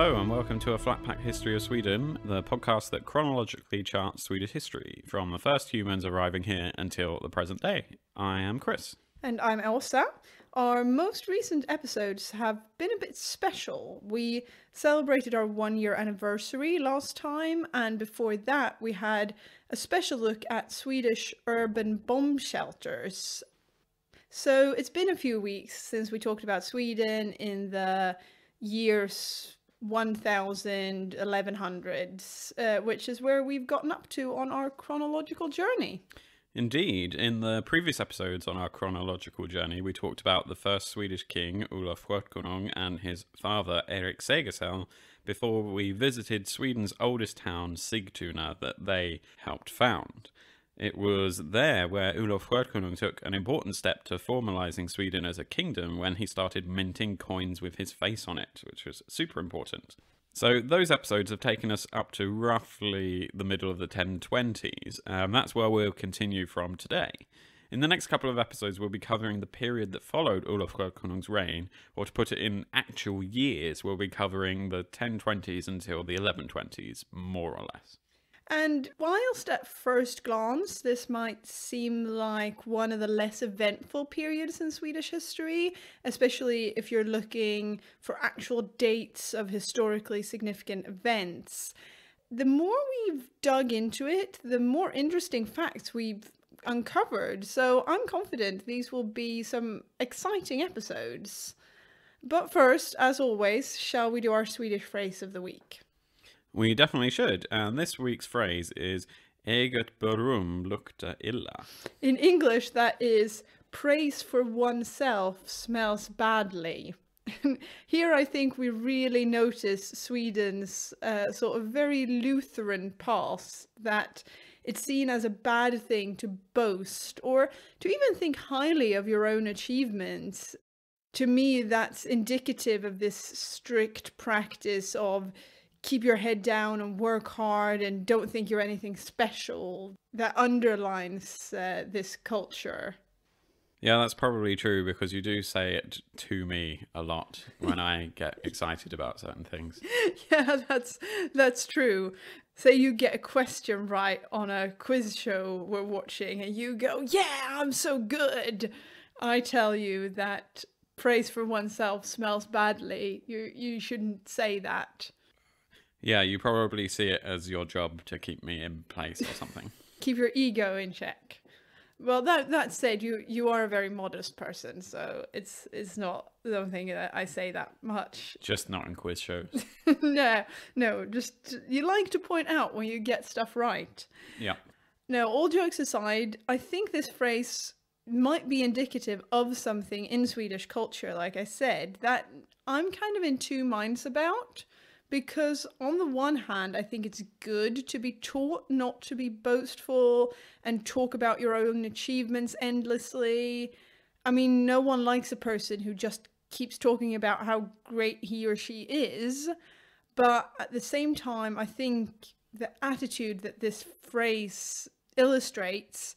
Hello and welcome to A Flat Pack History of Sweden, the podcast that chronologically charts Swedish history from the first humans arriving here until the present day. I am Chris. And I'm Elsa. Our most recent episodes have been a bit special. We celebrated our 1-year anniversary last time, and before that we had a special look at Swedish urban bomb shelters. So it's been a few weeks since we talked about Sweden in the years 1000, 1100s, which is where we've gotten up to on our chronological journey. Indeed, in the previous episodes on our chronological journey, we talked about the first Swedish king, Olof Skötkonung, and his father, Erik Segersäll, before we visited Sweden's oldest town, Sigtuna, that they helped found. It was there where Olof Skötkonung took an important step to formalising Sweden as a kingdom when he started minting coins with his face on it, which was super important. So those episodes have taken us up to roughly the middle of the 1020s. That's where we'll continue from today. In the next couple of episodes, we'll be covering the period that followed Olof Skötkonung's reign, or to put it in actual years, we'll be covering the 1020s until the 1120s, more or less. And whilst at first glance this might seem like one of the less eventful periods in Swedish history, especially if you're looking for actual dates of historically significant events, the more we've dug into it, the more interesting facts we've uncovered. So I'm confident these will be some exciting episodes. But first, as always, shall we do our Swedish phrase of the week? We definitely should, and this week's phrase is eget beröm luktar illa. In English, that is, praise for oneself smells badly. Here I think we really notice Sweden's sort of very Lutheran past, that it's seen as a bad thing to boast or to even think highly of your own achievements. To me, that's indicative of this strict practice of keep your head down and work hard and don't think you're anything special. That underlines this culture. Yeah, that's probably true because you do say it to me a lot when I get excited about certain things. Yeah, that's true. Say you get a question right on a quiz show we're watching and you go, yeah, I'm so good. I tell you that praise for oneself smells badly. You shouldn't say that. Yeah, you probably see it as your job to keep me in place or something. Keep your ego in check. Well, that said, you are a very modest person, so it's not something that I say that much. Just not in quiz shows. No, just you like to point out when you get stuff right. Yeah. No, all jokes aside, I think this phrase might be indicative of something in Swedish culture, like I said, that I'm kind of in two minds about. Because on the one hand, I think it's good to be taught not to be boastful and talk about your own achievements endlessly. I mean, no one likes a person who just keeps talking about how great he or she is. But at the same time, I think the attitude that this phrase illustrates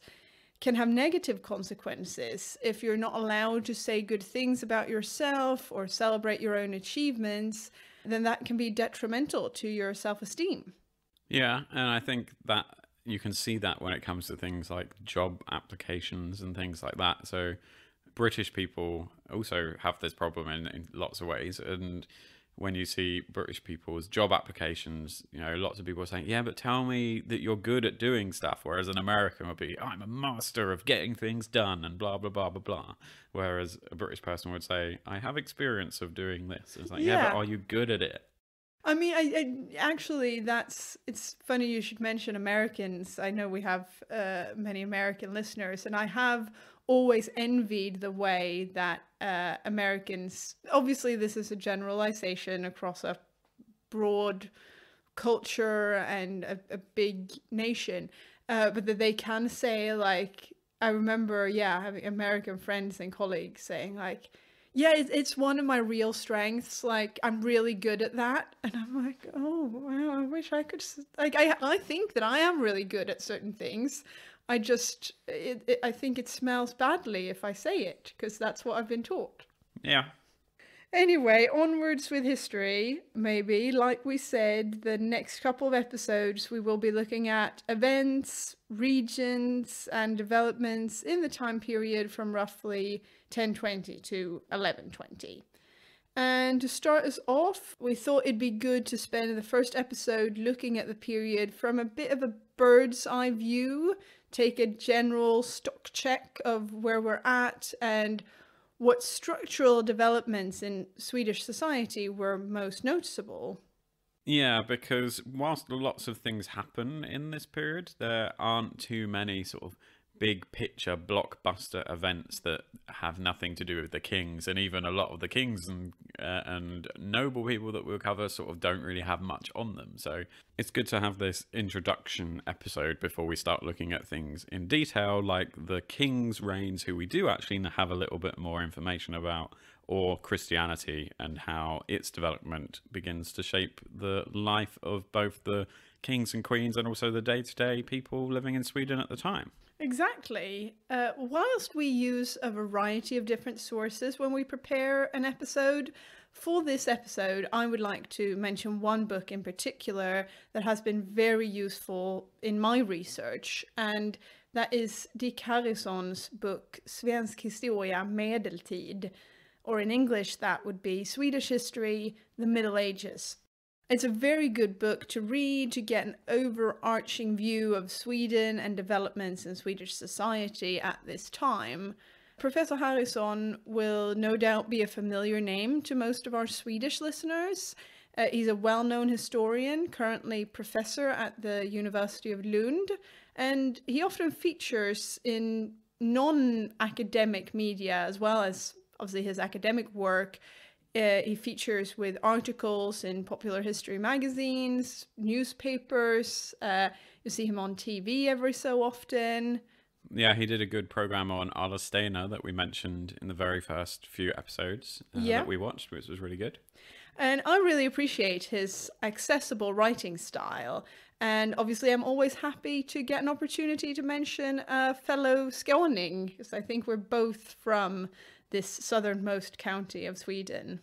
can have negative consequences if you're not allowed to say good things about yourself or celebrate your own achievements. Then that can be detrimental to your self-esteem. Yeah, and I think that you can see that when it comes to things like job applications and things like that. So British people also have this problem in lots of ways. And when you see British people's job applications, you know, lots of people are saying, yeah, but tell me that you're good at doing stuff. Whereas an American would be, I'm a master of getting things done and blah, blah, blah, blah, blah. Whereas a British person would say, I have experience of doing this. It's like, yeah, but are you good at it? I mean, I actually, it's funny you should mention Americans. I know we have many American listeners, and I have always envied the way that Americans, obviously this is a generalization across a broad culture and a big nation, but that they can say, like, I remember, having American friends and colleagues saying, like, yeah, it's one of my real strengths. Like, I'm really good at that. And I'm like, oh, wow, I wish I could. Like, I think that I am really good at certain things. I think it smells badly if I say it, because that's what I've been taught. Yeah. Anyway, onwards with history, maybe. Like we said, the next couple of episodes we will be looking at events, regions, and developments in the time period from roughly 1020 to 1120. And to start us off, we thought it'd be good to spend the first episode looking at the period from a bit of a bird's eye view, take a general stock check of where we're at and what structural developments in Swedish society were most noticeable. Yeah, because whilst lots of things happen in this period, there aren't too many sort of big picture blockbuster events that have nothing to do with the kings, and even a lot of the kings and noble people that we'll cover sort of don't really have much on them. So it's good to have this introduction episode before we start looking at things in detail, like the kings' reigns, who we do actually have a little bit more information about, or Christianity and how its development begins to shape the life of both the kings and queens and also the day-to-day people living in Sweden at the time. Exactly. Whilst we use a variety of different sources when we prepare an episode, for this episode, I would like to mention one book in particular that has been very useful in my research, and that is Dick Harrison's book Svensk historia medeltid, or in English that would be Swedish History, the Middle Ages. It's a very good book to read to get an overarching view of Sweden and developments in Swedish society at this time. Professor Harrison will no doubt be a familiar name to most of our Swedish listeners. He's a well-known historian, currently professor at the University of Lund, and he often features in non-academic media as well as obviously his academic work. He features with articles in popular history magazines, newspapers. You see him on TV every so often. Yeah, he did a good program on Alastena that we mentioned in the very first few episodes that we watched, which was really good. And I really appreciate his accessible writing style. And obviously I'm always happy to get an opportunity to mention a fellow Skåning, because I think we're both from this southernmost county of Sweden.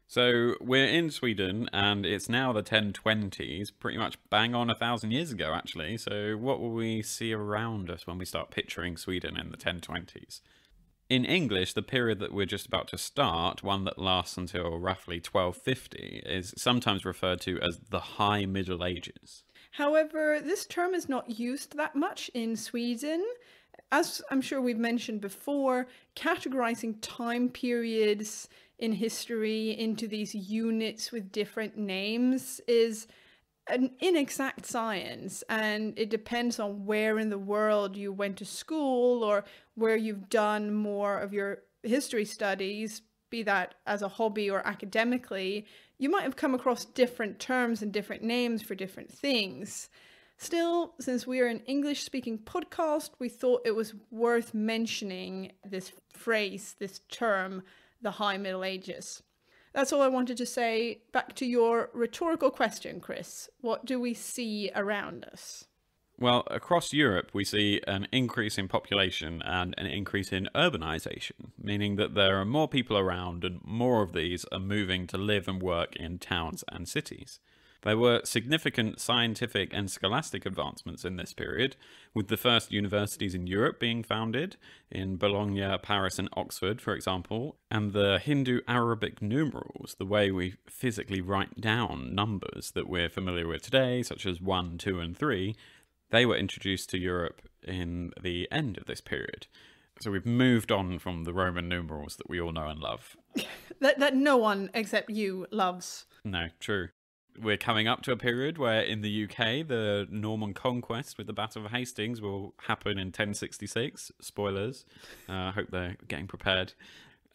So we're in Sweden, and it's now the 1020s, pretty much bang on 1,000 years ago, actually. So what will we see around us when we start picturing Sweden in the 1020s? In English, the period that we're just about to start, one that lasts until roughly 1250, is sometimes referred to as the High Middle Ages. However, this term is not used that much in Sweden. As I'm sure we've mentioned before, categorizing time periods in history into these units with different names is an inexact science, and it depends on where in the world you went to school or where you've done more of your history studies, be that as a hobby or academically. You might have come across different terms and different names for different things. Still, since we are an English-speaking podcast, we thought it was worth mentioning this phrase, this term, the High Middle Ages. That's all I wanted to say. Back to your rhetorical question, Chris. What do we see around us? Well, across Europe, we see an increase in population and an increase in urbanization, meaning that there are more people around and more of these are moving to live and work in towns and cities. There were significant scientific and scholastic advancements in this period, with the first universities in Europe being founded, in Bologna, Paris and Oxford, for example, and the Hindu-Arabic numerals, the way we physically write down numbers that we're familiar with today, such as 1, 2 and 3, they were introduced to Europe in the end of this period. So we've moved on from the Roman numerals that we all know and love. that no one except you loves. No, true. We're coming up to a period where in the UK, the Norman conquest with the Battle of Hastings will happen in 1066. Spoilers. I hope they're getting prepared.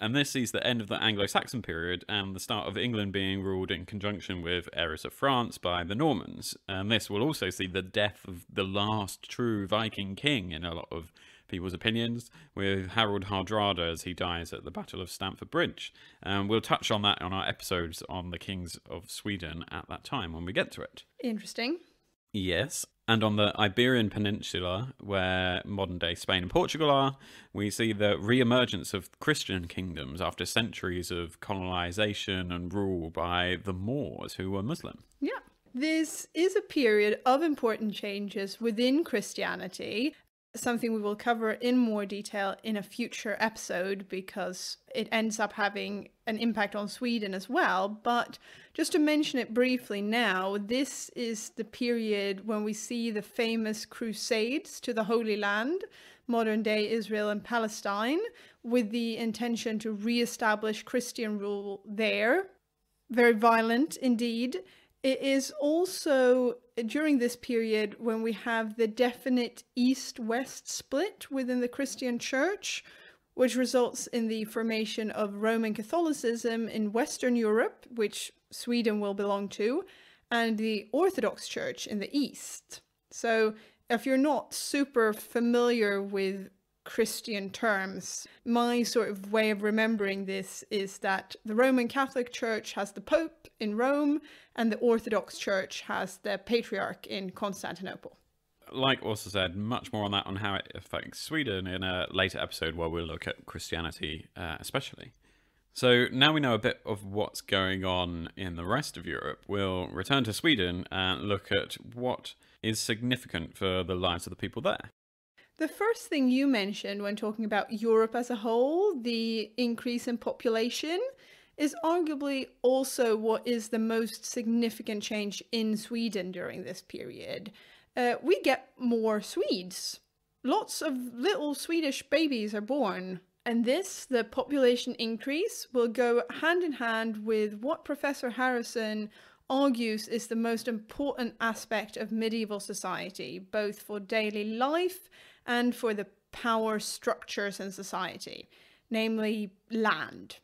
And this sees the end of the Anglo-Saxon period and the start of England being ruled in conjunction with heirs of France by the Normans. And this will also see the death of the last true Viking king in a lot of people's opinions, with Harold Hardrada as he dies at the Battle of Stamford Bridge. We'll touch on that on our episodes on the kings of Sweden at that time when we get to it. Interesting. Yes. And on the Iberian Peninsula, where modern-day Spain and Portugal are, we see the re-emergence of Christian kingdoms after centuries of colonization and rule by the Moors, who were Muslim. Yeah. This is a period of important changes within Christianity, something we will cover in more detail in a future episode because it ends up having an impact on Sweden as well. But just to mention it briefly now, this is the period when we see the famous crusades to the Holy Land, modern-day Israel and Palestine, with the intention to re-establish Christian rule there. Very violent indeed. It is also during this period when we have the definite east-west split within the Christian church, which results in the formation of Roman Catholicism in Western Europe, which Sweden will belong to, and the Orthodox Church in the east. So if you're not super familiar with Christian terms, my sort of way of remembering this is that the Roman Catholic Church has the Pope in Rome and the Orthodox Church has the Patriarch in Constantinople. Like also said, much more on that on how it affects Sweden in a later episode where we'll look at Christianity especially. So now we know a bit of what's going on in the rest of Europe, we'll return to Sweden and look at what is significant for the lives of the people there. The first thing you mentioned when talking about Europe as a whole, the increase in population, is arguably also what is the most significant change in Sweden during this period. We get more Swedes. Lots of little Swedish babies are born. And this, the population increase, will go hand in hand with what Professor Harrison argues is the most important aspect of medieval society, both for daily life and for the power structures in society, namely land.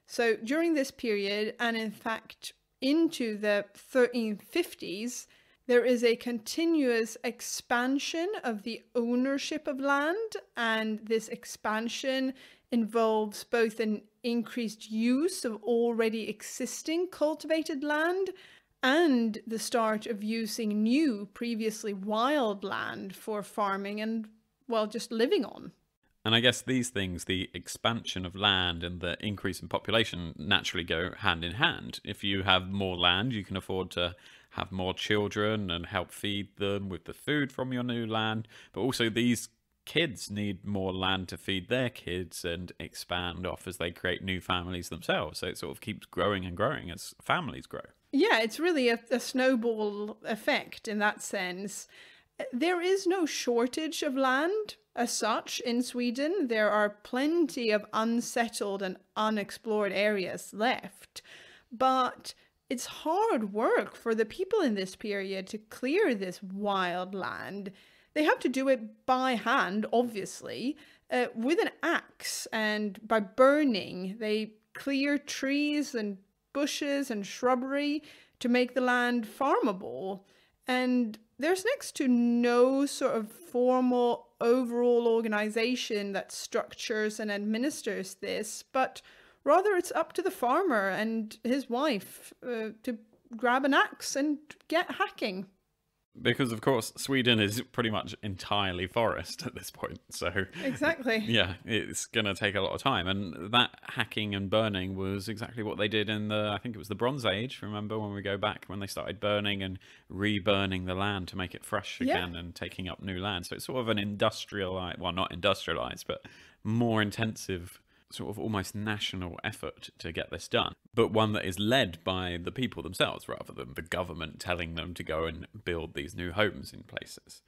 So during this period, and in fact into the 1350s, there is a continuous expansion of the ownership of land, and this expansion involves both an increased use of already existing cultivated land and the start of using new, previously wild land for farming and, well, just living on. And I guess these things, the expansion of land and the increase in population, naturally go hand in hand. If you have more land, you can afford to have more children and help feed them with the food from your new land. But also these kids need more land to feed their kids and expand off as they create new families themselves. So it sort of keeps growing and growing as families grow. Yeah, it's really a snowball effect in that sense. There is no shortage of land as such in Sweden. There are plenty of unsettled and unexplored areas left. But it's hard work for the people in this period to clear this wild land. They have to do it by hand, obviously, with an axe, and by burning. They clear trees and bushes and shrubbery to make the land farmable. And there's next to no sort of formal overall organization that structures and administers this, but rather it's up to the farmer and his wife to grab an axe and get hacking. Because, of course, Sweden is pretty much entirely forest at this point. So exactly. Yeah, it's going to take a lot of time. And that hacking and burning was exactly what they did in I think it was the Bronze Age. Remember when we go back, when they started burning and re-burning the land to make it fresh again and taking up new land. So it's sort of an industrialized, well, not industrialized, but more intensive sort of almost national effort to get this done, but one that is led by the people themselves rather than the government telling them to go and build these new homes in places.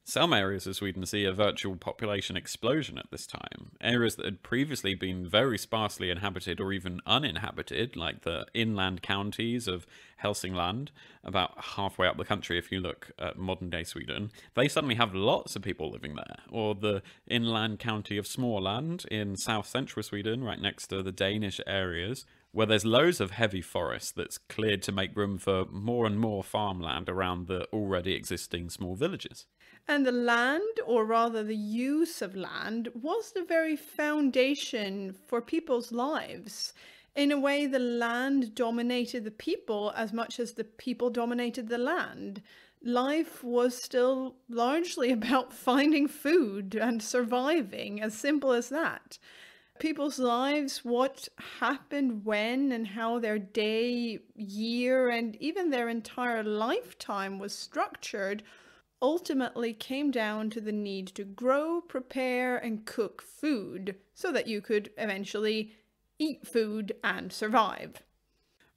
Some areas of Sweden see a virtual population explosion at this time. Areas that had previously been very sparsely inhabited or even uninhabited, like the inland counties of Hälsingland, about halfway up the country if you look at modern-day Sweden, they suddenly have lots of people living there. Or the inland county of Småland in south-central Sweden, right next to the Danish areas, where there's loads of heavy forest that's cleared to make room for more and more farmland around the already existing small villages. And the land, or rather the use of land, was the very foundation for people's lives. In a way, the land dominated the people as much as the people dominated the land. life was still largely about finding food and surviving, as simple as that. People's lives, what happened when and how their day, year, and even their entire lifetime was structured ultimately came down to the need to grow, prepare, and cook food so that you could eventually eat food and survive.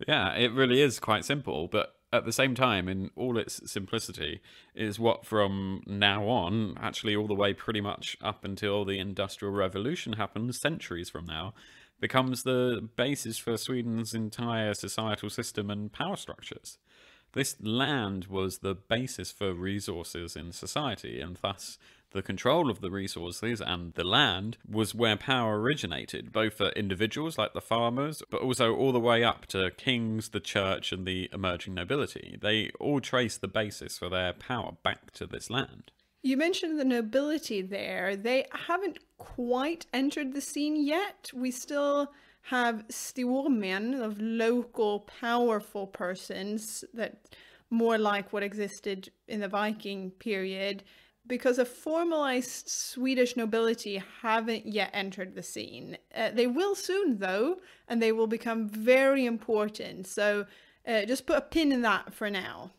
Yeah, it really is quite simple, but at the same time, in all its simplicity, is what from now on, actually all the way pretty much up until the Industrial Revolution happens, centuries from now, becomes the basis for Sweden's entire societal system and power structures. This land was the basis for resources in society, and thus the control of the resources and the land was where power originated, both for individuals like the farmers, but also all the way up to kings, the church, and the emerging nobility. They all trace the basis for their power back to this land. You mentioned the nobility there. They haven't quite entered the scene yet. We still have styrmen of local powerful persons that more like what existed in the Viking period, because a formalized Swedish nobility haven't yet entered the scene. They will soon though, and they will become very important. So just put a pin in that for now.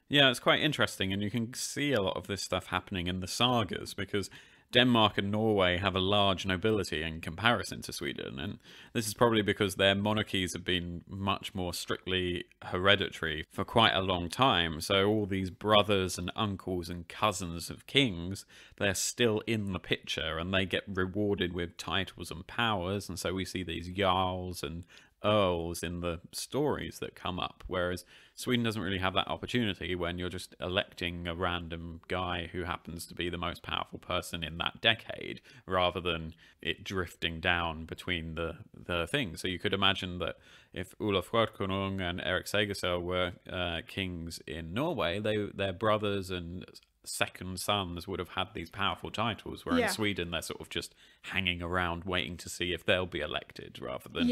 Yeah, it's quite interesting, and you can see a lot of this stuff happening in the sagas, because Denmark and Norway have a large nobility in comparison to Sweden, and this is probably because their monarchies have been much more strictly hereditary for quite a long time. So all these brothers and uncles and cousins of kings, they're still in the picture, and they get rewarded with titles and powers, and so we see these jarls and earls in the stories that come up, whereas Sweden doesn't really have that opportunity when you're just electing a random guy who happens to be the most powerful person in that decade, rather than it drifting down between the things. So you could imagine that if Olaf Skjaldkonung and Erik Segersäll were kings in Norway, their brothers and second sons would have had these powerful titles, where in Sweden they're sort of just hanging around waiting to see if they'll be elected, rather than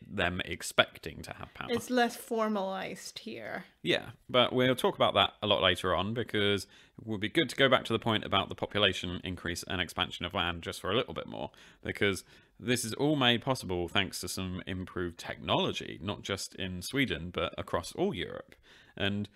them expecting to have power. It's less formalized here. Yeah, but we'll talk about that a lot later on, because it would be good to go back to the point about the population increase and expansion of land just for a little bit more, because this is all made possible thanks to some improved technology, not just in Sweden but across all Europe. And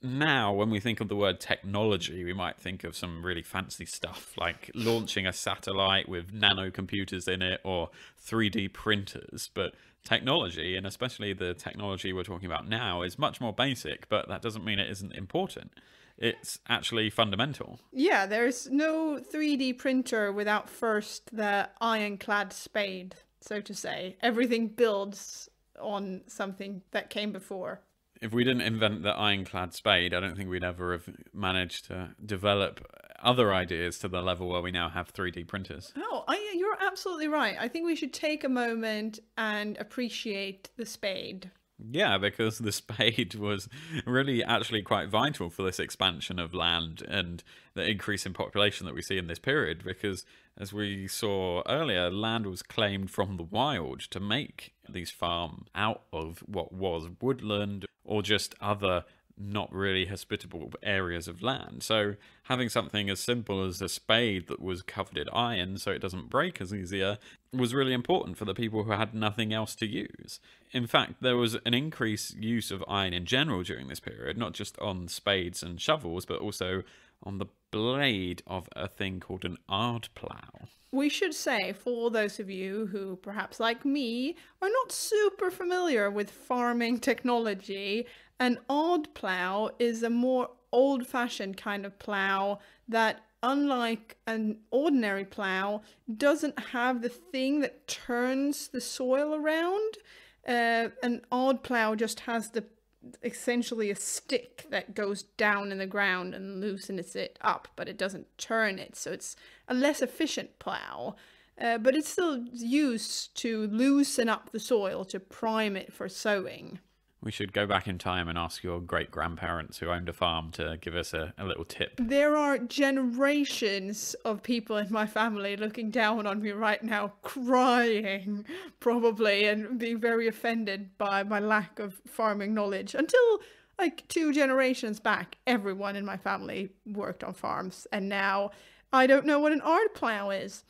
now, when we think of the word technology, we might think of some really fancy stuff like launching a satellite with nanocomputers in it, or 3D printers. But technology, and especially the technology we're talking about now, is much more basic, but that doesn't mean it isn't important. It's actually fundamental. Yeah, there's no 3D printer without first the ironclad spade, so to say. Everything builds on something that came before. If we didn't invent the ironclad spade, I don't think we'd ever have managed to develop other ideas to the level where we now have 3D printers. Oh, you're absolutely right. I think we should take a moment and appreciate the spade. Yeah, because the spade was really actually quite vital for this expansion of land and the increase in population that we see in this period, because as we saw earlier, land was claimed from the wild to make these farms out of what was woodland or just other not really hospitable areas of land. So having something as simple as a spade that was covered in iron so it doesn't break as easier was really important for the people who had nothing else to use. In fact, there was an increased use of iron in general during this period, not just on spades and shovels, but also on the blade of a thing called an ardplow. We should say, for those of you who, perhaps like me, are not super familiar with farming technology, an ardplow is a more old-fashioned kind of plow that, unlike an ordinary plow, doesn't have the thing that turns the soil around. An ardplow just has essentially a stick that goes down in the ground and loosens it up, but it doesn't turn it, so it's a less efficient plow, but it's still used to loosen up the soil, to prime it for sowing. We should go back in time and ask your great-grandparents who owned a farm to give us a little tip. There are generations of people in my family looking down on me right now, crying, probably, and being very offended by my lack of farming knowledge. Until like 2 generations back, everyone in my family worked on farms, and now I don't know what an ard plow is.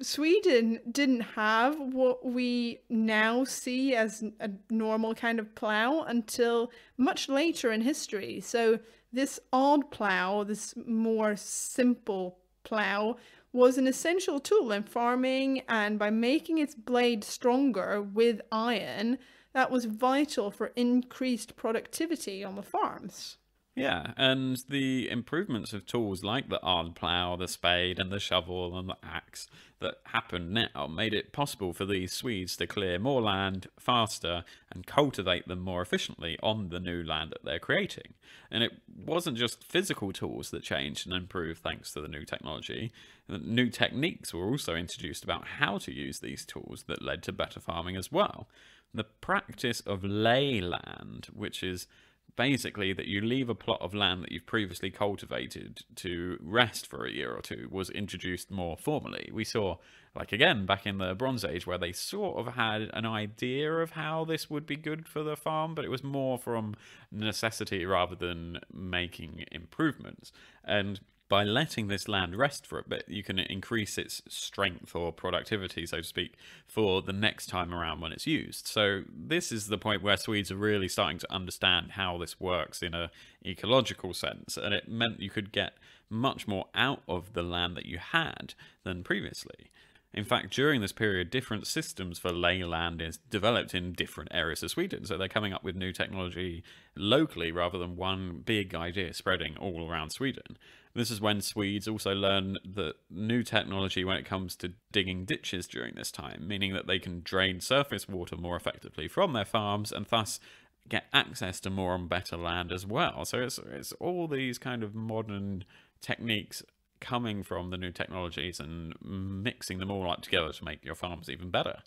Sweden didn't have what we now see as a normal kind of plow until much later in history. So this odd plow, this more simple plow, was an essential tool in farming, and by making its blade stronger with iron, that was vital for increased productivity on the farms. Yeah, and the improvements of tools like the ard plough, the spade, and the shovel and the axe that happen now made it possible for these Swedes to clear more land faster and cultivate them more efficiently on the new land that they're creating. And it wasn't just physical tools that changed and improved thanks to the new technology. New techniques were also introduced about how to use these tools that led to better farming as well. The practice of lay land, which is basically that you leave a plot of land that you've previously cultivated to rest for a year or two, was introduced more formally. We saw, like again, back in the Bronze Age, where they sort of had an idea of how this would be good for the farm, but it was more from necessity rather than making improvements. And by letting this land rest for a bit, you can increase its strength or productivity, so to speak, for the next time around when it's used. So this is the point where Swedes are really starting to understand how this works in an ecological sense, and it meant you could get much more out of the land that you had than previously. In fact, during this period, different systems for lay land is developed in different areas of Sweden. So they're coming up with new technology locally rather than one big idea spreading all around Sweden. This is when Swedes also learn the new technology when it comes to digging ditches during this time, meaning that they can drain surface water more effectively from their farms and thus get access to more and better land as well. So it's all these kind of modern techniques coming from the new technologies and mixing them all up together to make your farms even better.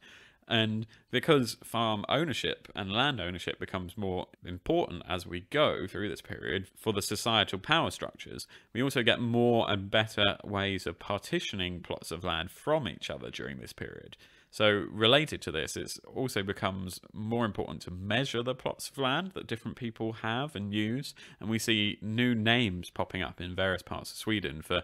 And because farm ownership and land ownership becomes more important as we go through this period for the societal power structures, we also get more and better ways of partitioning plots of land from each other during this period. So related to this, it also becomes more important to measure the plots of land that different people have and use. And we see new names popping up in various parts of Sweden for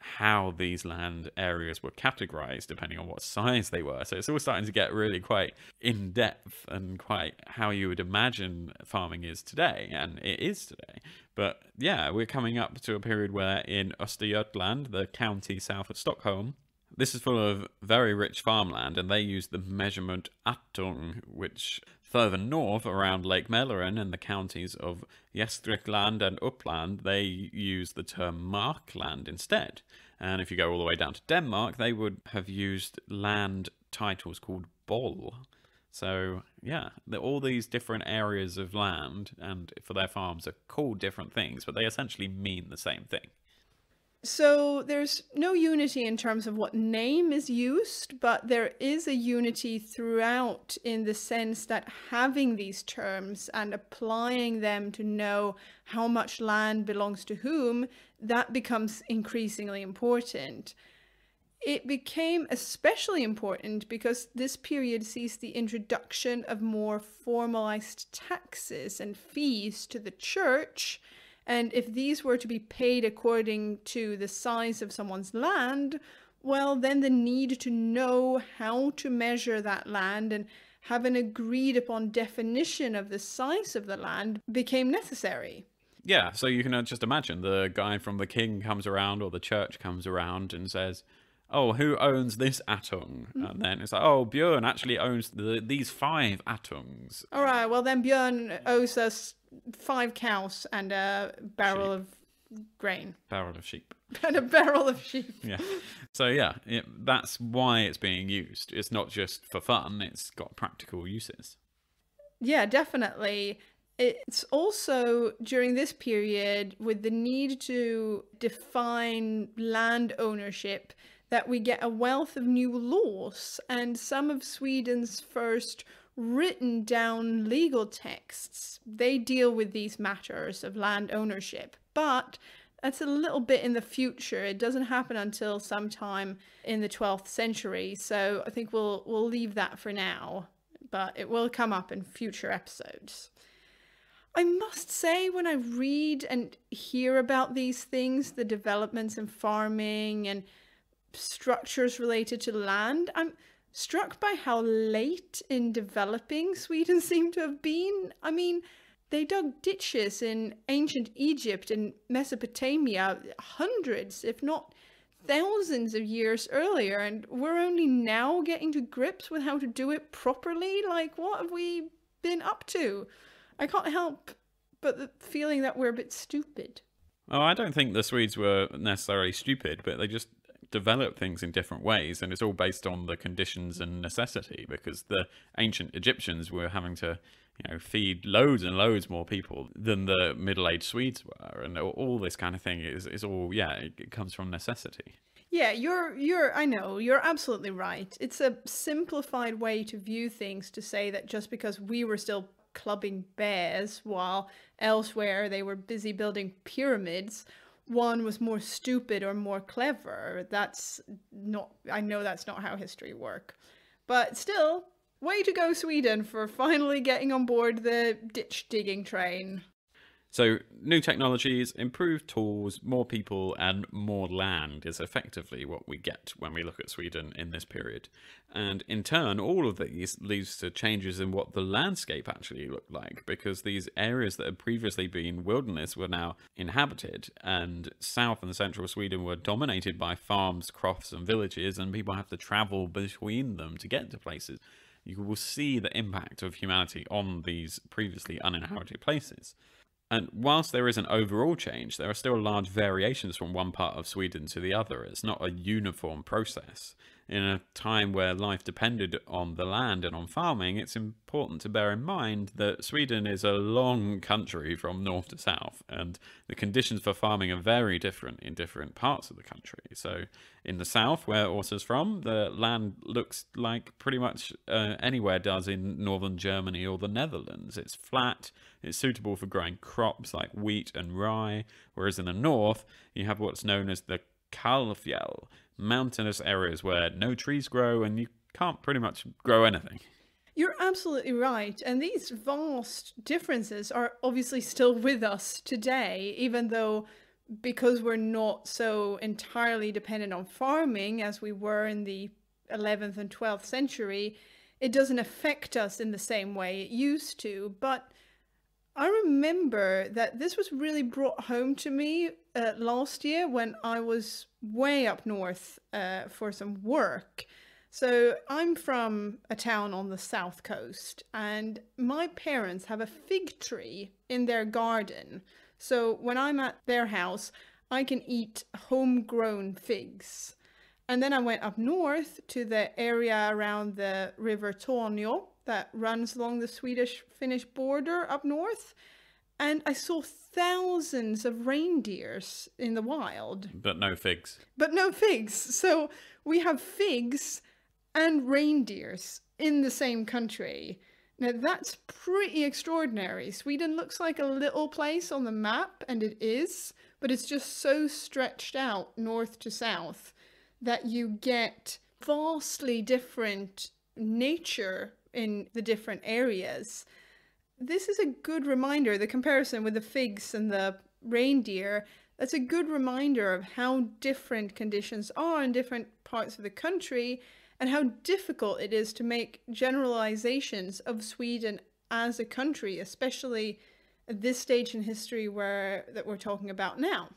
how these land areas were categorized depending on what size they were. So it's all starting to get really quite in-depth and quite how you would imagine farming is today, and it is today. But yeah, we're coming up to a period where in Östergötland, the county south of Stockholm, this is full of very rich farmland, and they use the measurement attung, which further north around Lake Mälaren and the counties of Gästrikland and Uppland, they use the term markland instead. And if you go all the way down to Denmark, they would have used land titles called boll. So yeah, all these different areas of land and for their farms are called different things, but they essentially mean the same thing. So there's no unity in terms of what name is used, but there is a unity throughout in the sense that having these terms and applying them to know how much land belongs to whom, that becomes increasingly important. It became especially important because this period sees the introduction of more formalized taxes and fees to the church. And if these were to be paid according to the size of someone's land, well, then the need to know how to measure that land and have an agreed upon definition of the size of the land became necessary. Yeah, so you can just imagine the guy from the king comes around, or the church comes around and says, oh, who owns this attung? And then it's like, oh, Björn actually owns these 5 attungs. All right, well then Björn owes us 5 cows and a barrel of grain. Barrel of sheep. And a barrel of sheep. Yeah. So yeah, that's why it's being used. It's not just for fun, it's got practical uses. Yeah, definitely. It's also during this period with the need to define land ownership that we get a wealth of new laws, and some of Sweden's first written down legal texts, they deal with these matters of land ownership. But that's a little bit in the future. It doesn't happen until sometime in the 12th century. So I think we'll leave that for now, but it will come up in future episodes. I must say, when I read and hear about these things, the developments in farming and structures related to land, I'm struck by how late in developing Sweden seemed to have been. I mean, they dug ditches in ancient Egypt and Mesopotamia hundreds, if not thousands of years earlier, and we're only now getting to grips with how to do it properly. Like, what have we been up to? I can't help but the feeling that we're a bit stupid. Oh, I don't think the Swedes were necessarily stupid, but they just developed things in different ways, and it's all based on the conditions and necessity, because the ancient Egyptians were having to feed loads and loads more people than the middle-aged Swedes were, and all this kind of thing is all, it comes from necessity. Yeah, I know, you're absolutely right. It's a simplified way to view things to say that just because we were still clubbing bears while elsewhere they were busy building pyramids, one was more stupid or more clever. I know that's not how history works. But still, way to go, Sweden, for finally getting on board the ditch digging train. So, new technologies, improved tools, more people, and more land is effectively what we get when we look at Sweden in this period. And in turn, all of these leads to changes in what the landscape actually looked like, because these areas that had previously been wilderness were now inhabited, and south and central Sweden were dominated by farms, crofts, and villages, and people have to travel between them to get to places. You will see the impact of humanity on these previously uninhabited places. And whilst there is an overall change, there are still large variations from one part of Sweden to the other. It's not a uniform process. In a time where life depended on the land and on farming, it's important to bear in mind that Sweden is a long country from north to south, and the conditions for farming are very different in different parts of the country. So in the south, where Åsa's from, the land looks like pretty much anywhere does in northern Germany or the Netherlands. It's flat, it's suitable for growing crops like wheat and rye, whereas in the north, you have what's known as the Kalfjell, mountainous areas where no trees grow and you can't pretty much grow anything. You're absolutely right. And these vast differences are obviously still with us today, even though because we're not so entirely dependent on farming as we were in the 11th and 12th century, it doesn't affect us in the same way it used to. But I remember that this was really brought home to me last year when I was way up north for some work. So I'm from a town on the south coast, and my parents have a fig tree in their garden. So when I'm at their house, I can eat homegrown figs. And then I went up north to the area around the river Tornio that runs along the Swedish-Finnish border up north. And I saw thousands of reindeers in the wild. But no figs. But no figs. So we have figs and reindeers in the same country. Now that's pretty extraordinary. Sweden looks like a little place on the map, and it is, but it's just so stretched out north to south that you get vastly different nature in the different areas. This is a good reminder, the comparison with the figs and the reindeer, that's a good reminder of how different conditions are in different parts of the country and how difficult it is to make generalizations of Sweden as a country, especially at this stage in history that we're talking about now.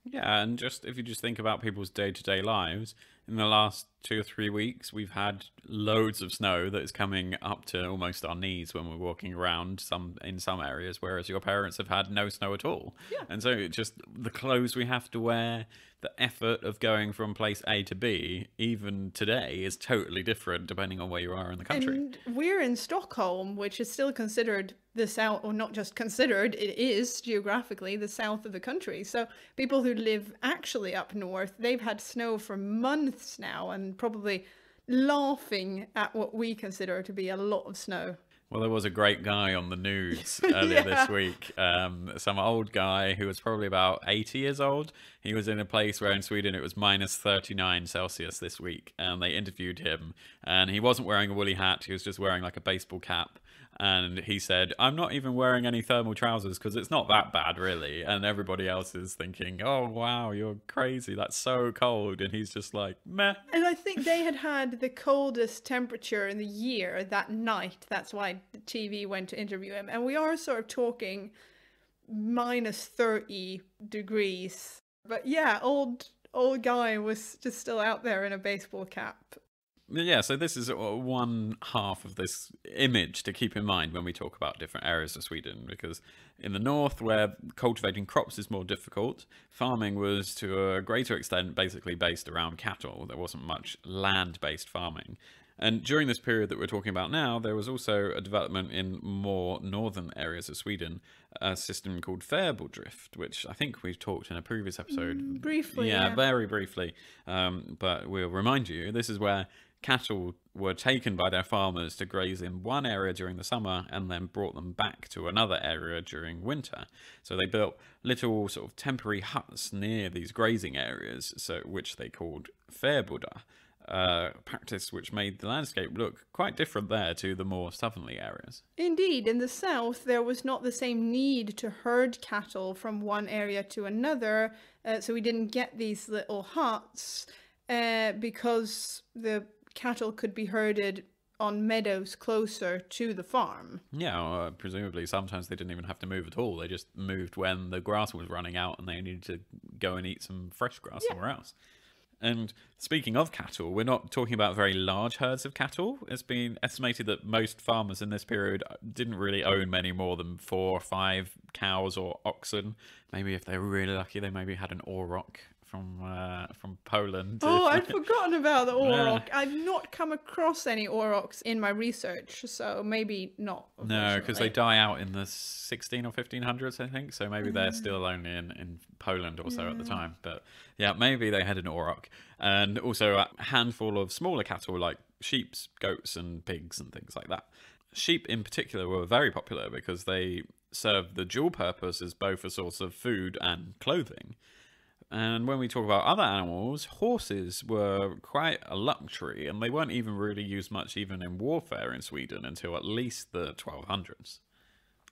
Yeah, and if you think about people's day-to-day lives, in the last 2 or 3 weeks, we've had loads of snow that is coming up to almost our knees when we're walking around in some areas, whereas your parents have had no snow at all. Yeah. And so just the clothes we have to wear, the effort of going from place A to B, even today, is totally different depending on where you are in the country. And we're in Stockholm, which is still considered the south, or not just considered, it is geographically the south of the country. So people who live actually up north, they've had snow for months now and probably laughing at what we consider to be a lot of snow. Well, there was a great guy on the news earlier this week, some old guy who was probably about 80 years old. He was in a place where in Sweden it was minus 39 Celsius this week, and they interviewed him, and he wasn't wearing a woolly hat, he was just wearing like a baseball cap, And he said, I'm not even wearing any thermal trousers because it's not that bad, really. And everybody else is thinking, oh, wow, you're crazy. That's so cold. And he's just like, meh. And I think they had the coldest temperature in the year that night. That's why the TV went to interview him. And we are sort of talking minus 30 degrees. But yeah, old guy was just still out there in a baseball cap. Yeah, so this is one half of this image to keep in mind when we talk about different areas of Sweden, because in the north, where cultivating crops is more difficult, farming was to a greater extent basically based around cattle. There wasn't much land-based farming. And during this period that we're talking about now, there was also a development in more northern areas of Sweden, a system called fäboddrift, which I think we talked in a previous episode. Briefly, yeah. Very briefly. But we'll remind you, this is where cattle were taken by their farmers to graze in one area during the summer and then brought them back to another area during winter. So they built little sort of temporary huts near these grazing areas, which they called fäbodar. Practice which made the landscape look quite different there to the more southerly areas. Indeed, in the south there was not the same need to herd cattle from one area to another, so we didn't get these little huts because the cattle could be herded on meadows closer to the farm. Yeah, presumably sometimes they didn't even have to move at all. They just moved when the grass was running out and they needed to go and eat some fresh grass somewhere else. And speaking of cattle, we're not talking about very large herds of cattle. It's been estimated that most farmers in this period didn't really own many more than 4 or 5 cows or oxen. Maybe if they were really lucky, they maybe had an auroch from Poland. Oh, I'd forgotten about the auroch. I've not come across any aurochs in my research, so maybe not. No, because they die out in the 16 or 1500s, I think. So maybe they're still only in Poland also at the time. But yeah, maybe they had an auroch. And also a handful of smaller cattle like sheep, goats and pigs and things like that. Sheep in particular were very popular because they served the dual purpose as both a source of food and clothing. And when we talk about other animals, horses were quite a luxury, and they weren't even really used much even in warfare in Sweden until at least the 1200s.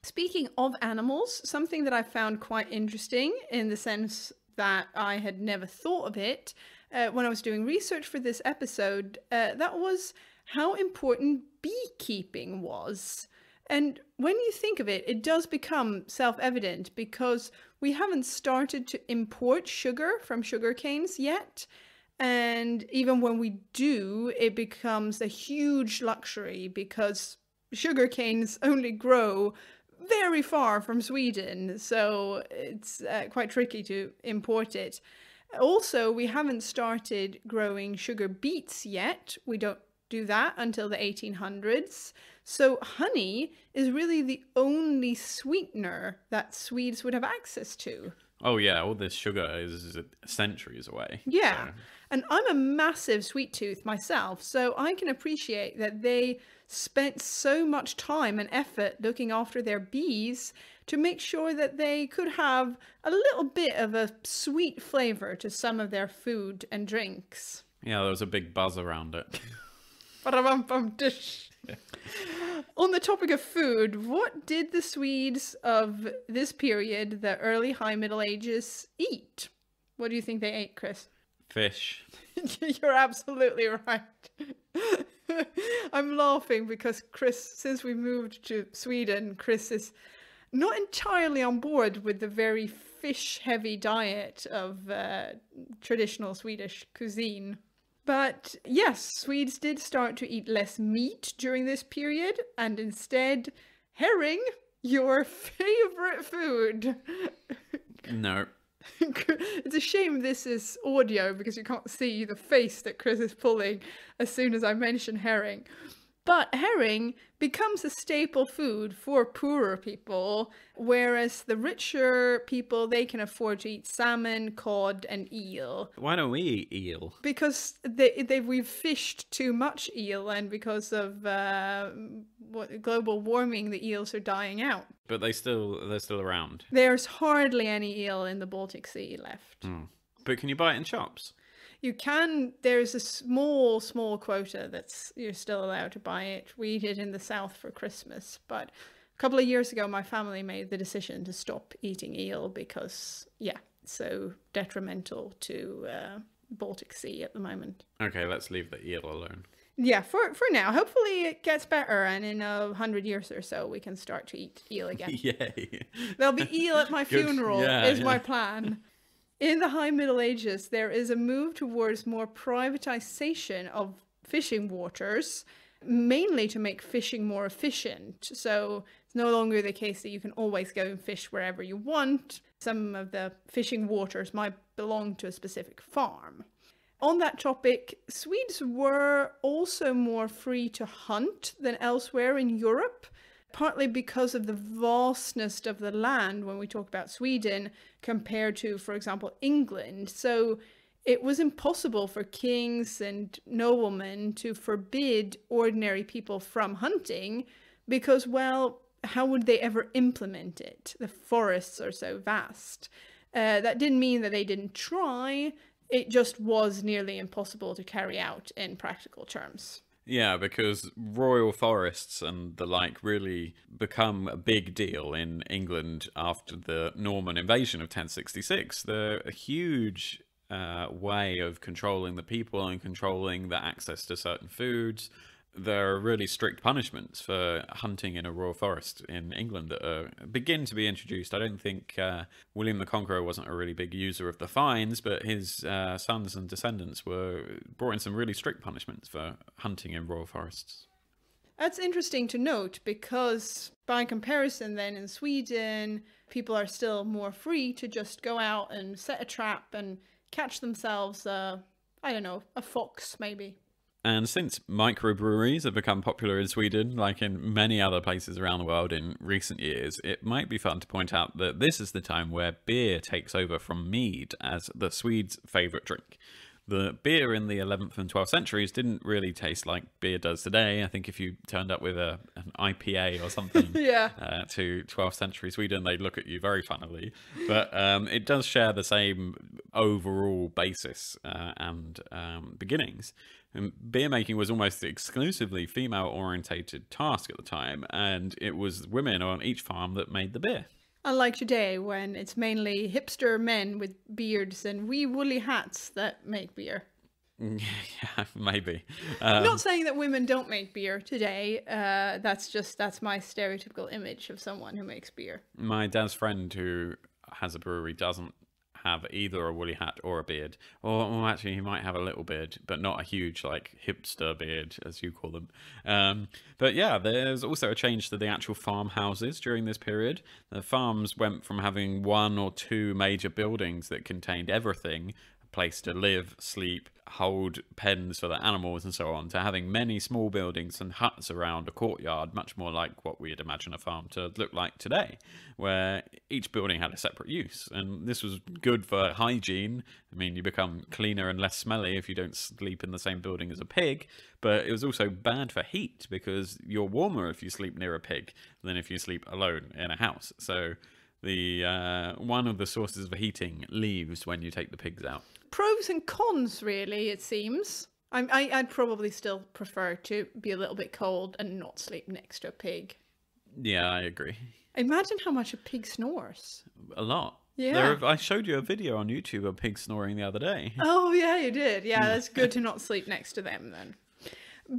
Speaking of animals, something that I found quite interesting in the sense that I had never thought of it when I was doing research for this episode, that was how important beekeeping was. And when you think of it, it does become self-evident because we haven't started to import sugar from sugar canes yet. And even when we do, it becomes a huge luxury because sugar canes only grow very far from Sweden. So it's quite tricky to import it. Also, we haven't started growing sugar beets yet. We don't do that until the 1800s. So honey is really the only sweetener that Swedes would have access to. Oh yeah, all this sugar is centuries away. Yeah, so. And I'm a massive sweet tooth myself, so I can appreciate that they spent so much time and effort looking after their bees to make sure that they could have a little bit of a sweet flavor to some of their food and drinks. Yeah, there was a big buzz around it. On the topic of food, what did the Swedes of this period, the early High Middle Ages, eat? What do you think they ate, Chris? Fish. You're absolutely right. I'm laughing because Chris, since we moved to Sweden, Chris is not entirely on board with the very fish-heavy diet of traditional Swedish cuisine. But yes, Swedes did start to eat less meat during this period, and instead, herring, your favorite food. No. It's a shame this is audio because you can't see the face that Chris is pulling as soon as I mention herring. But herring becomes a staple food for poorer people, whereas the richer people, they can afford to eat salmon, cod, and eel. Why don't we eat eel? Because we've fished too much eel, and because of global warming, the eels are dying out. But they're still around. There's hardly any eel in the Baltic Sea left. But can you buy it in shops? There's a small quota that's, you're still allowed to buy it. We eat it in the south for Christmas. But a couple of years ago, my family made the decision to stop eating eel because, yeah, it's so detrimental to Baltic Sea at the moment. Okay, let's leave the eel alone. Yeah, for now. Hopefully it gets better, and in 100 years or so we can start to eat eel again. Yay. There'll be eel at my funeral, my plan. In the High Middle Ages, there is a move towards more privatization of fishing waters, mainly to make fishing more efficient. So it's no longer the case that you can always go and fish wherever you want. Some of the fishing waters might belong to a specific farm. On that topic, Swedes were also more free to hunt than elsewhere in Europe, partly because of the vastness of the land when we talk about Sweden compared to, for example, England. So it was impossible for kings and noblemen to forbid ordinary people from hunting because, well, how would they ever implement it? The forests are so vast. That didn't mean that they didn't try. It just was nearly impossible to carry out in practical terms. Yeah, because royal forests and the like really become a big deal in England after the Norman invasion of 1066. They're a huge way of controlling the people and controlling the access to certain foods. There are really strict punishments for hunting in a royal forest in England that begin to be introduced. I don't think William the Conqueror wasn't a really big user of the fines, but his sons and descendants brought in some really strict punishments for hunting in royal forests. That's interesting to note because by comparison then in Sweden, people are still more free to just go out and set a trap and catch themselves, a fox maybe. And since microbreweries have become popular in Sweden, like in many other places around the world in recent years, it might be fun to point out that this is the time where beer takes over from mead as the Swedes' favourite drink. The beer in the 11th and 12th centuries didn't really taste like beer does today. I think if you turned up with an IPA or something to 12th century Sweden, they'd look at you very funnily. But it does share the same overall basis and beginnings. And beer making was almost exclusively female-orientated task at the time, and it was women on each farm that made the beer. Unlike today, when it's mainly hipster men with beards and wee woolly hats that make beer. Yeah, maybe. I'm not saying that women don't make beer today. That's my stereotypical image of someone who makes beer. My dad's friend who has a brewery doesn't have either a woolly hat or a beard. Or actually, he might have a little beard, but not a huge, like, hipster beard, as you call them. But yeah, there's also a change to the actual farmhouses during this period. The farms went from having one or two major buildings that contained everything, a place to live, sleep, hold pens for the animals and so on, to having many small buildings and huts around a courtyard, much more like what we'd imagine a farm to look like today, where each building had a separate use. And this was good for hygiene. I mean, you become cleaner and less smelly if you don't sleep in the same building as a pig, but it was also bad for heat because you're warmer if you sleep near a pig than if you sleep alone in a house. So the one of the sources of heating leaves when you take the pigs out. Pros and cons, really, it seems. I'd probably still prefer to be a little bit cold and not sleep next to a pig. Yeah, I agree. Imagine how much a pig snores. A lot. Yeah. I showed you a video on YouTube of pigs snoring the other day. Oh, yeah, you did. Yeah, that's good to not sleep next to them then.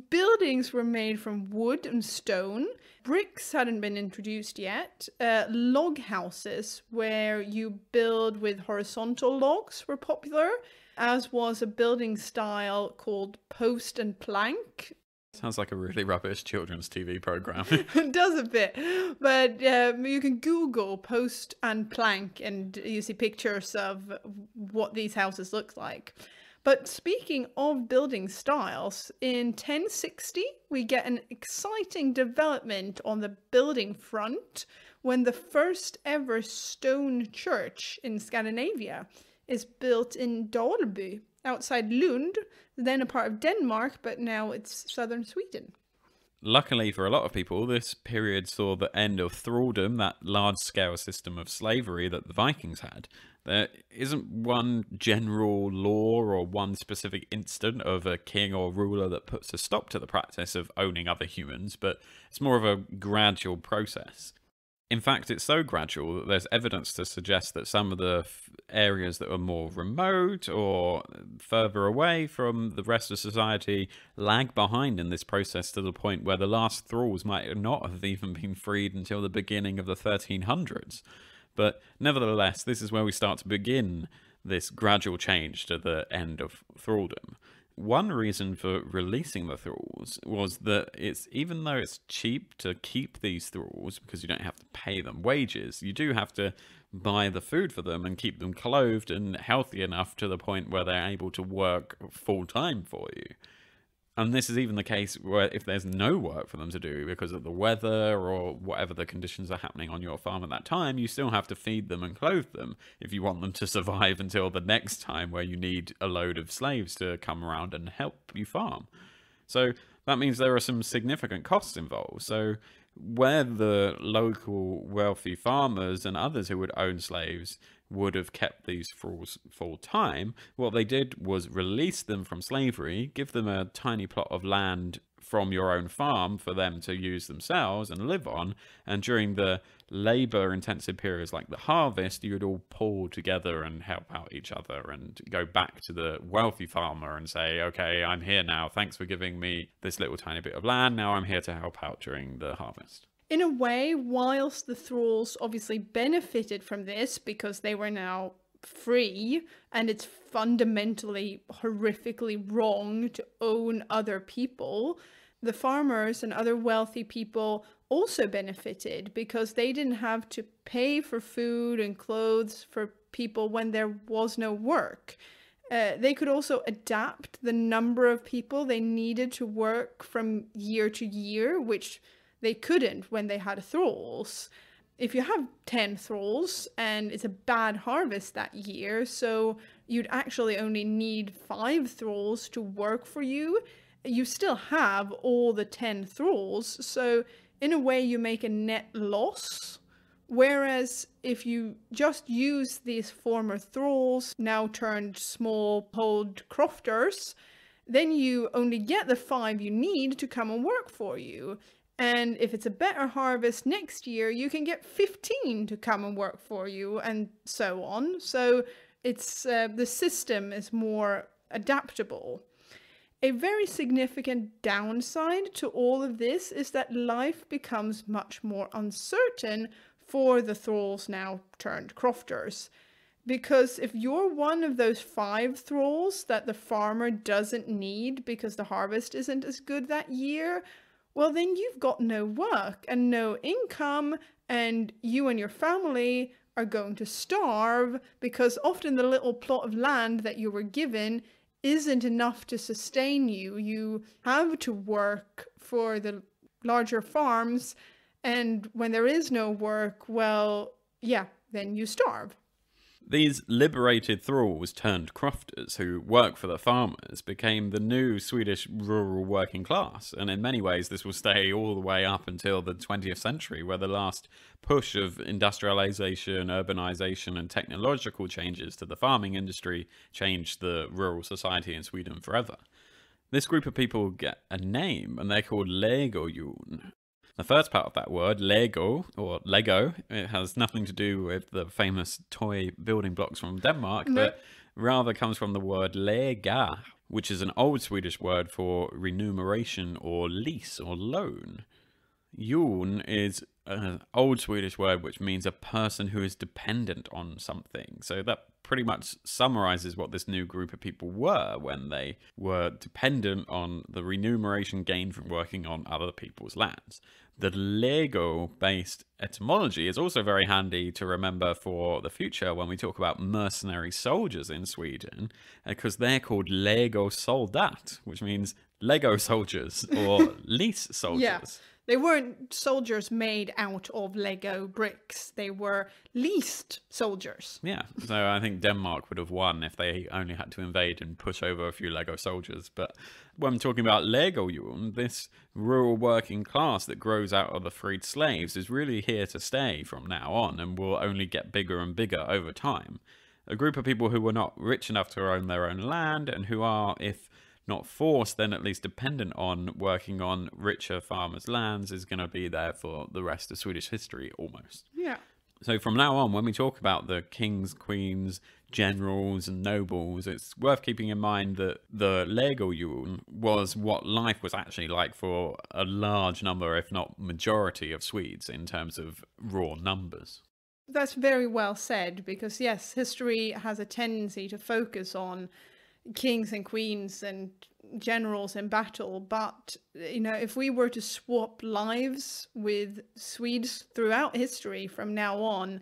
Buildings were made from wood and stone. Bricks hadn't been introduced yet. Log houses, where you build with horizontal logs, were popular, as was a building style called post and plank. Sounds like a really rubbish children's TV program. It does a bit, but you can Google post and plank and you see pictures of what these houses look like. But speaking of building styles, in 1060 we get an exciting development on the building front when the first ever stone church in Scandinavia is built in Dalby, outside Lund, then a part of Denmark, but now it's southern Sweden. Luckily for a lot of people, this period saw the end of thraldom, that large-scale system of slavery that the Vikings had. There isn't one general law or one specific instant of a king or ruler that puts a stop to the practice of owning other humans, but it's more of a gradual process. In fact, it's so gradual that there's evidence to suggest that some of the areas that are more remote or further away from the rest of society lag behind in this process to the point where the last thralls might not have even been freed until the beginning of the 1300s. But nevertheless, this is where we start to begin this gradual change to the end of thraldom. One reason for releasing the thralls was that even though it's cheap to keep these thralls because you don't have to pay them wages, you do have to buy the food for them and keep them clothed and healthy enough to the point where they're able to work full time for you. And this is even the case where if there's no work for them to do because of the weather or whatever the conditions are happening on your farm at that time, you still have to feed them and clothe them if you want them to survive until the next time where you need a load of slaves to come around and help you farm. So that means there are some significant costs involved. So where the local wealthy farmers and others who would own slaves would have kept these thralls full time, what they did was release them from slavery, give them a tiny plot of land from your own farm for them to use themselves and live on, and during the labor-intensive periods like the harvest, you would all pull together and help out each other and go back to the wealthy farmer and say, okay, I'm here now, thanks for giving me this little tiny bit of land, now I'm here to help out during the harvest. In a way, whilst the thralls obviously benefited from this because they were now free, and it's fundamentally horrifically wrong to own other people, the farmers and other wealthy people also benefited because they didn't have to pay for food and clothes for people when there was no work. They could also adapt the number of people they needed to work from year to year, which they couldn't when they had thralls. If you have 10 thralls and it's a bad harvest that year, so you'd actually only need 5 thralls to work for you, you still have all the 10 thralls, so in a way you make a net loss. Whereas if you just use these former thralls, now turned small-polled crofters, then you only get the 5 you need to come and work for you. And if it's a better harvest next year, you can get 15 to come and work for you, and so on. So it's the system is more adaptable. A very significant downside to all of this is that life becomes much more uncertain for the thralls now turned crofters. Because if you're one of those 5 thralls that the farmer doesn't need because the harvest isn't as good that year, well, then you've got no work and no income, and you and your family are going to starve because often the little plot of land that you were given isn't enough to sustain you. You have to work for the larger farms, and when there is no work, well, yeah, then you starve. These liberated thralls turned crofters who work for the farmers became the new Swedish rural working class, and in many ways this will stay all the way up until the 20th century, where the last push of industrialization, urbanization and technological changes to the farming industry changed the rural society in Sweden forever. This group of people get a name, and they're called Legojun. The first part of that word, Lego, or Lego, it has nothing to do with the famous toy building blocks from Denmark, but rather comes from the word lega, which is an old Swedish word for remuneration or lease or loan. Jon is an old Swedish word which means a person who is dependent on something. So that pretty much summarizes what this new group of people were when they were dependent on the remuneration gained from working on other people's lands. The Lego-based etymology is also very handy to remember for the future when we talk about mercenary soldiers in Sweden, because they're called Lego soldat, which means Lego soldiers or lease soldiers. Yeah. They weren't soldiers made out of Lego bricks. They were leased soldiers. Yeah, so I think Denmark would have won if they only had to invade and push over a few Lego soldiers. But when I'm talking about Legojun, this rural working class that grows out of the freed slaves is really here to stay from now on and will only get bigger and bigger over time. A group of people who were not rich enough to own their own land and who are, if not forced, then at least dependent on working on richer farmers' lands is going to be there for the rest of Swedish history, almost. Yeah. So from now on, when we talk about the kings, queens, generals, and nobles, it's worth keeping in mind that the Legojun was what life was actually like for a large number, if not majority, of Swedes in terms of raw numbers. That's very well said, because yes, history has a tendency to focus on kings and queens and generals in battle, but if we were to swap lives with Swedes throughout history from now on,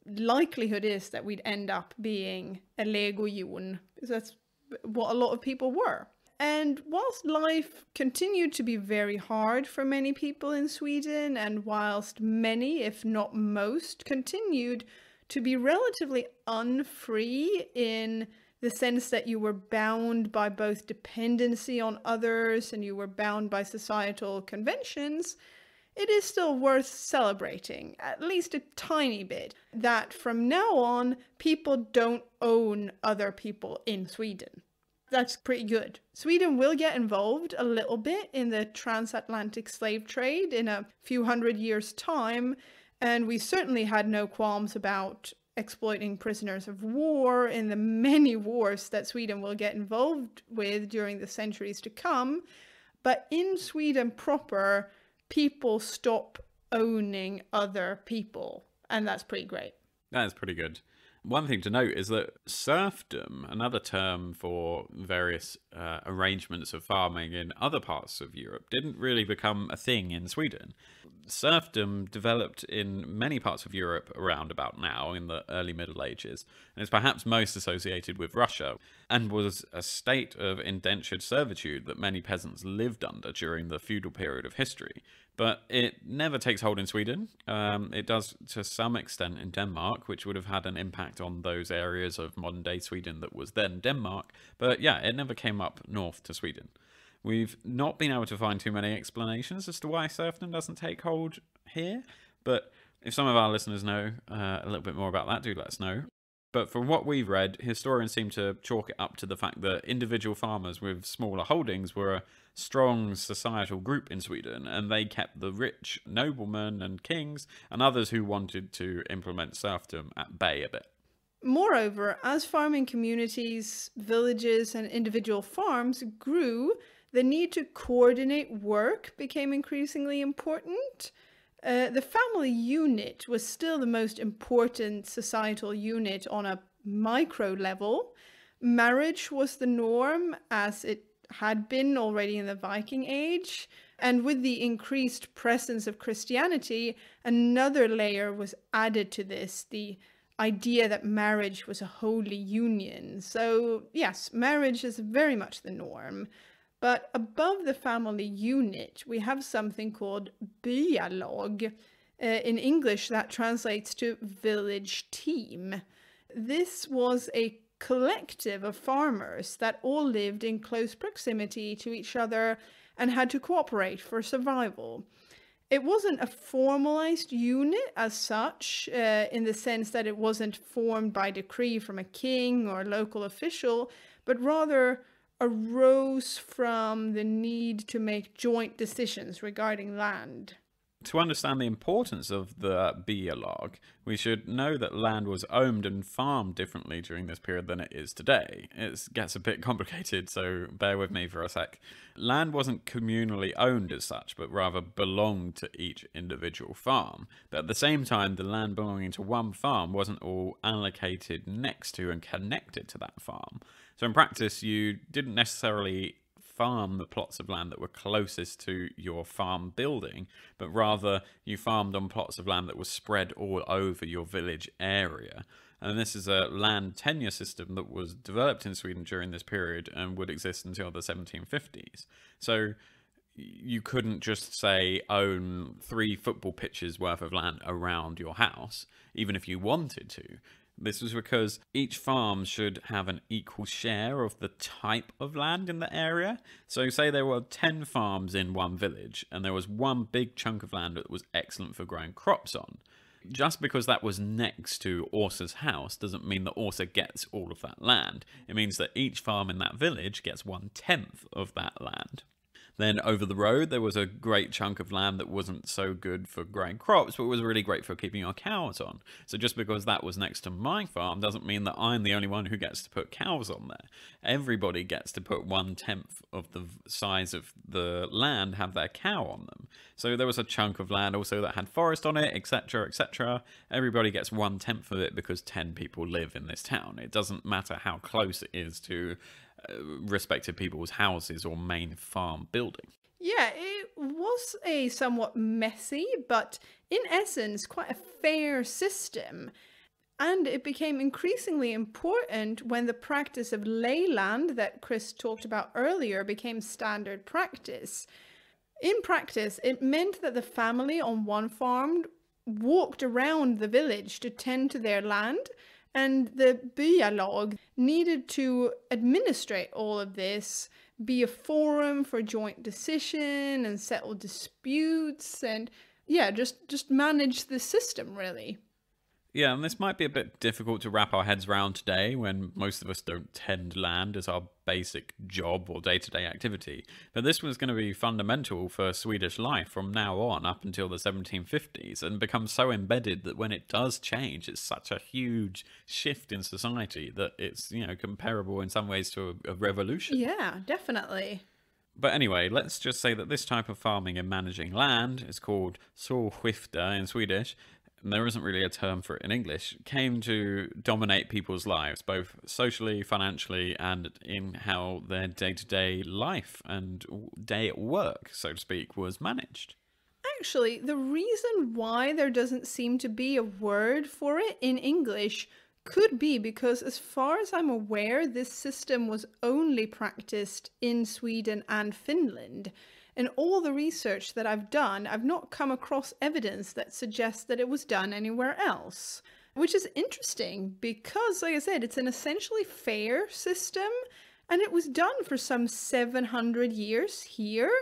likelihood is that we'd end up being a Legojun, because that's what a lot of people were. And whilst life continued to be very hard for many people in Sweden, and whilst many, if not most, continued to be relatively unfree in the sense that you were bound by both dependency on others and you were bound by societal conventions, it is still worth celebrating, at least a tiny bit, that from now on, people don't own other people in Sweden. That's pretty good. Sweden will get involved a little bit in the transatlantic slave trade in a few hundred years' time, and we certainly had no qualms about exploiting prisoners of war in the many wars that Sweden will get involved with during the centuries to come. But in Sweden proper, people stop owning other people, and that's pretty great. That is pretty good. One thing to note is that serfdom, another term for various arrangements of farming in other parts of Europe, didn't really become a thing in Sweden. Serfdom developed in many parts of Europe around about now in the early Middle Ages, and is perhaps most associated with Russia, and was a state of indentured servitude that many peasants lived under during the feudal period of history. But it never takes hold in Sweden. It does to some extent in Denmark, which would have had an impact on those areas of modern-day Sweden that was then Denmark. But yeah, it never came up north to Sweden. We've not been able to find too many explanations as to why serfdom doesn't take hold here. But if some of our listeners know a little bit more about that, do let us know. But from what we've read, historians seem to chalk it up to the fact that individual farmers with smaller holdings were a strong societal group in Sweden, and they kept the rich noblemen and kings and others who wanted to implement serfdom at bay a bit. Moreover, as farming communities, villages, and individual farms grew, the need to coordinate work became increasingly important. The family unit was still the most important societal unit on a micro level. Marriage was the norm, as it had been already in the Viking Age. And with the increased presence of Christianity, another layer was added to this, the idea that marriage was a holy union. So yes, marriage is very much the norm. But above the family unit, we have something called byalag. In English, that translates to village team. This was a collective of farmers that all lived in close proximity to each other and had to cooperate for survival. It wasn't a formalized unit as such, in the sense that it wasn't formed by decree from a king or a local official, but rather arose from the need to make joint decisions regarding land. To understand the importance of the byalag, we should know that land was owned and farmed differently during this period than it is today. It gets a bit complicated, so bear with me for a sec. Land wasn't communally owned as such, but rather belonged to each individual farm. But at the same time, the land belonging to one farm wasn't all allocated next to and connected to that farm. So in practice, you didn't necessarily farm the plots of land that were closest to your farm building, but rather you farmed on plots of land that were spread all over your village area. And this is a land tenure system that was developed in Sweden during this period and would exist until the 1750s. So you couldn't just say own 3 football pitches worth of land around your house, even if you wanted to. This was because each farm should have an equal share of the type of land in the area. So say there were 10 farms in one village, and there was one big chunk of land that was excellent for growing crops on. Just because that was next to Åsa's house doesn't mean that Åsa gets all of that land. It means that each farm in that village gets 1/10 of that land. Then over the road, there was a great chunk of land that wasn't so good for growing crops, but was really great for keeping your cows on. So just because that was next to my farm doesn't mean that I'm the only one who gets to put cows on there. Everybody gets to put 1/10 of the size of the land, have their cow on them. So there was a chunk of land also that had forest on it, etc., etc. Everybody gets 1/10 of it because 10 people live in this town. It doesn't matter how close it is to respective people's houses or main farm building. Yeah, it was a somewhat messy, but in essence, quite a fair system. And it became increasingly important when the practice of leyland that Chris talked about earlier became standard practice. In practice, it meant that the family on one farm walked around the village to tend to their land, and the byalag needed to administrate all of this, be a forum for joint decision and settle disputes, and yeah, just manage the system, really. Yeah, and this might be a bit difficult to wrap our heads around today when most of us don't tend land as our basic job or day-to-day activity. But this was going to be fundamental for Swedish life from now on up until the 1750s and become so embedded that when it does change, it's such a huge shift in society that it's, comparable in some ways to a revolution. Yeah, definitely. But anyway, let's just say that this type of farming and managing land is called solskifte in Swedish, and there isn't really a term for it in English, came to dominate people's lives, both socially, financially, and in how their day-to-day life and day at work, so to speak, was managed. Actually, the reason why there doesn't seem to be a word for it in English could be because, as far as I'm aware, this system was only practiced in Sweden and Finland. In all the research that I've done, I've not come across evidence that suggests that it was done anywhere else. Which is interesting because, like I said, it's an essentially fair system and it was done for some 700 years here.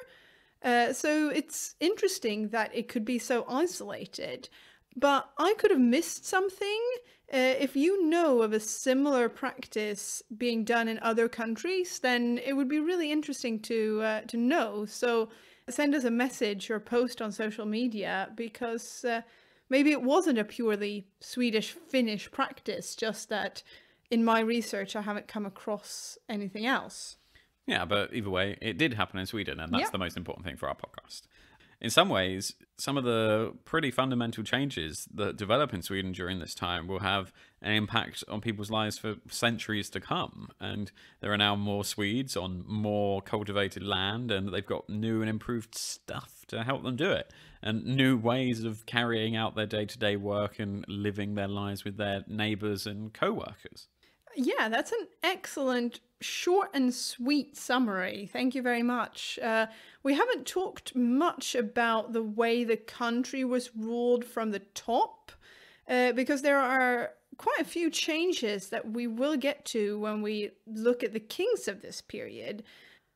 So it's interesting that it could be so isolated. But I could have missed something. If you know of a similar practice being done in other countries, then it would be really interesting to know. So send us a message or post on social media because maybe it wasn't a purely Swedish-Finnish practice, just that in my research I haven't come across anything else. Yeah, but either way, it did happen in Sweden, and that's the most important thing for our podcast. In some ways, some of the pretty fundamental changes that develop in Sweden during this time will have an impact on people's lives for centuries to come. And there are now more Swedes on more cultivated land, and they've got new and improved stuff to help them do it, and new ways of carrying out their day-to-day work and living their lives with their neighbours and co-workers. Yeah, that's an excellent short and sweet summary. Thank you very much. We haven't talked much about the way the country was ruled from the top, because there are quite a few changes that we will get to when we look at the kings of this period.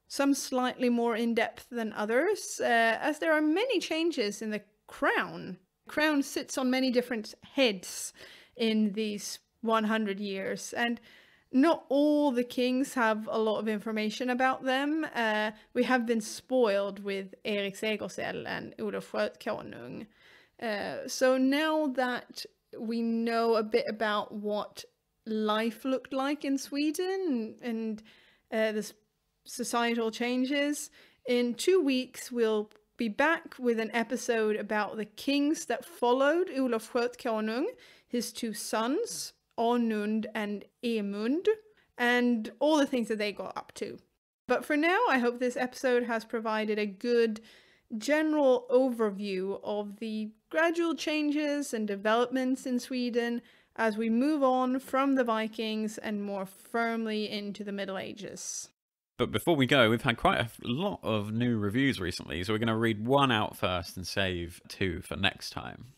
Some slightly more in-depth than others, as there are many changes in the crown. The crown sits on many different heads in these 100 years, and not all the kings have a lot of information about them. We have been spoiled with Erik Segersäll and Olof Skötkonung. So now that we know a bit about what life looked like in Sweden and the societal changes, in 2 weeks we'll be back with an episode about the kings that followed Olof Skötkonung, his 2 sons, Onund and Emund, and all the things that they got up to. But for now, I hope this episode has provided a good general overview of the gradual changes and developments in Sweden as we move on from the Vikings and more firmly into the Middle Ages. But before we go, we've had quite a lot of new reviews recently, so we're going to read one out first and save two for next time.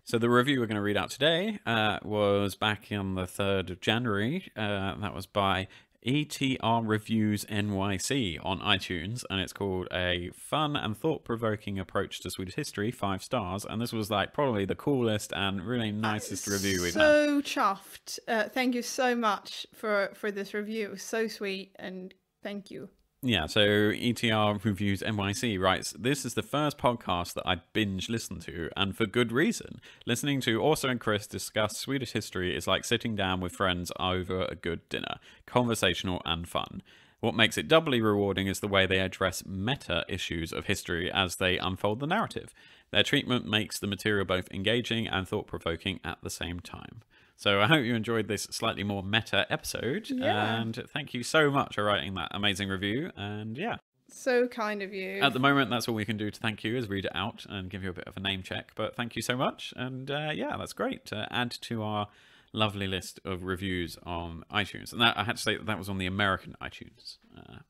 So the review we're going to read out today was back on the 3rd of January. That was by ETR Reviews NYC on iTunes, and it's called A Fun and Thought-Provoking Approach to Swedish History, 5 stars. And this was like probably the coolest and really nicest review we've had. So chuffed. Thank you so much for this review. So sweet, and thank you. Yeah, so ETR Reviews NYC writes, "This is the first podcast that I binge listen to, and for good reason. Listening to Åsa and Chris discuss Swedish history is like sitting down with friends over a good dinner, conversational and fun. What makes it doubly rewarding is the way they address meta issues of history as they unfold the narrative. Their treatment makes the material both engaging and thought-provoking at the same time." So I hope you enjoyed this slightly more meta episode. Yeah. And thank you so much for writing that amazing review. And yeah. So kind of you. At the moment, that's all we can do to thank you, is read it out and give you a bit of a name check. But thank you so much. And yeah, that's great. Add to our lovely list of reviews on iTunes. And that, I had to say that was on the American iTunes.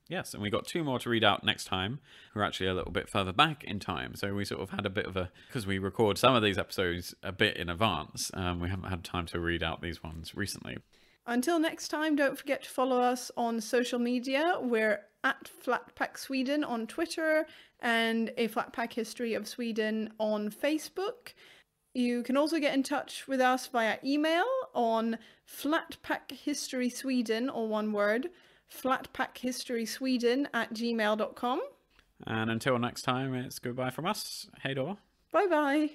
Yes, and we got 2 more to read out next time. We're actually a little bit further back in time. So we sort of had a bit of a, because we record some of these episodes a bit in advance, we haven't had time to read out these ones recently. Until next time, don't forget to follow us on social media. We're at Flatpack Sweden on Twitter and A Flatpack History of Sweden on Facebook. You can also get in touch with us via email on flatpackhhistorysweden, or one word, flatpackhhistorysweden@gmail.com. And until next time, it's goodbye from us. Hey, Dor. Bye bye.